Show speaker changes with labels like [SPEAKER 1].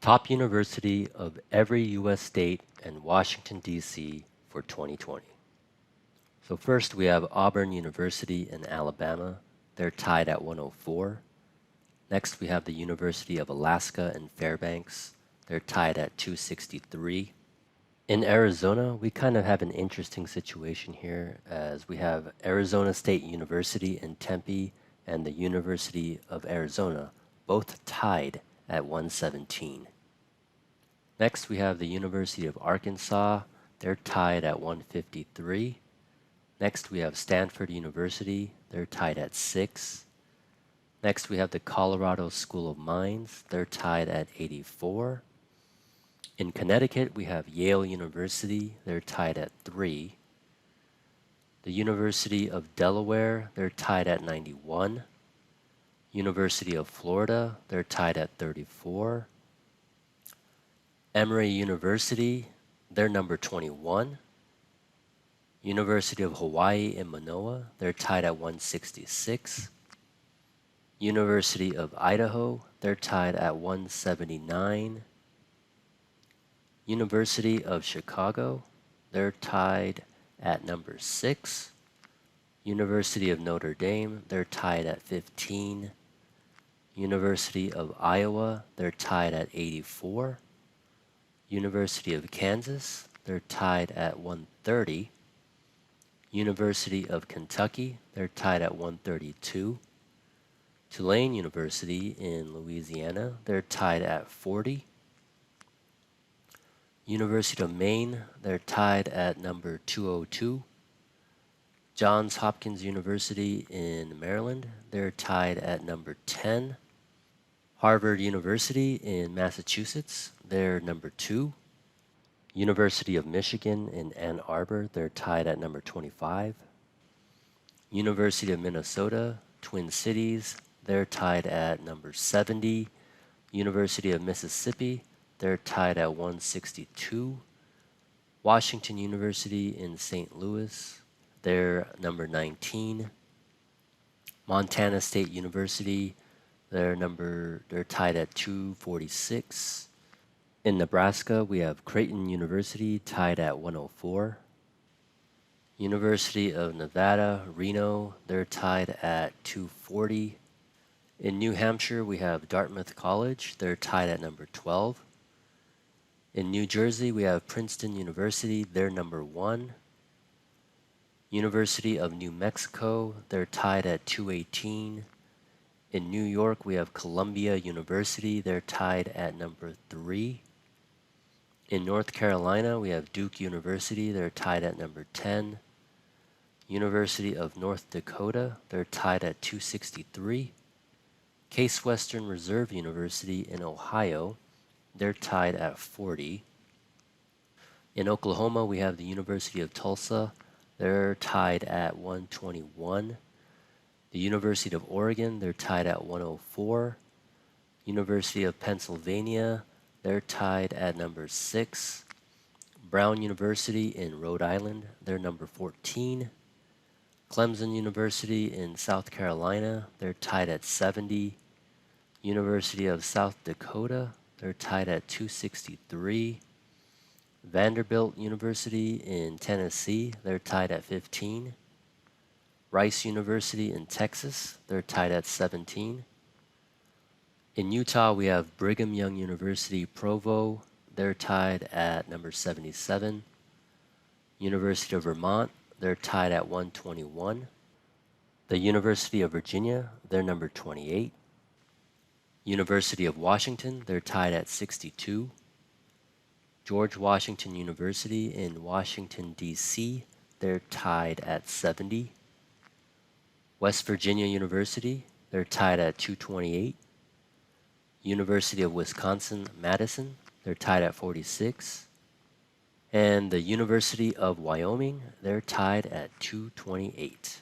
[SPEAKER 1] Top university of every U.S. state and Washington, D.C. for 2020. So first we have Auburn University in Alabama. They're tied at 104. Next we have the University of Alaska in Fairbanks. They're tied at 263. In Arizona, we kind of have an interesting situation here as we have Arizona State University in Tempe and the University of Arizona, both tied at 117. Next, we have the University of Arkansas. They're tied at 153. Next, we have Stanford University. They're tied at 6. Next, we have the Colorado School of Mines. They're tied at 84. In Connecticut, we have Yale University. They're tied at 3. The University of Delaware, they're tied at 91. University of Florida, they're tied at 34. Emory University, they're number 21. University of Hawaii in Manoa, they're tied at 166. University of Idaho, they're tied at 179. University of Chicago, they're tied at number 6. University of Notre Dame, they're tied at 15. University of Iowa, they're tied at 84. University of Kansas, they're tied at 130. University of Kentucky, they're tied at 132. Tulane University in Louisiana, they're tied at 40. University of Maine, they're tied at number 202. Johns Hopkins University in Maryland, they're tied at number 10. Harvard University in Massachusetts, they're number 2. University of Michigan in Ann Arbor, they're tied at number 25. University of Minnesota, Twin Cities, they're tied at number 70. University of Mississippi, they're tied at 162. Washington University in St. Louis, they're number 19. Montana State University, they're tied at 246. In Nebraska, we have Creighton University tied at 104. University of Nevada, Reno, they're tied at 240. In New Hampshire, we have Dartmouth College, they're tied at number 12. In New Jersey, we have Princeton University, they're number 1. University of New Mexico, they're tied at 218. In New York, we have Columbia University, they're tied at number 3. In North Carolina, we have Duke University, they're tied at number 10. University of North Dakota, they're tied at 263. Case Western Reserve University in Ohio, they're tied at 40. In Oklahoma, we have the University of Tulsa. They're tied at 121. The University of Oregon, they're tied at 104. University of Pennsylvania, they're tied at number 6. Brown University in Rhode Island, they're number 14. Clemson University in South Carolina, they're tied at 70. University of South Dakota, they're tied at 263. Vanderbilt University in Tennessee, they're tied at 15. Rice University in Texas, they're tied at 17. In Utah, we have Brigham Young University Provo, they're tied at number 77. University of Vermont, they're tied at 121. The University of Virginia, they're number 28. University of Washington, they're tied at 62. George Washington University in Washington, D.C., they're tied at 70. West Virginia University, they're tied at 228. University of Wisconsin-Madison, they're tied at 46. And the University of Wyoming, they're tied at 228.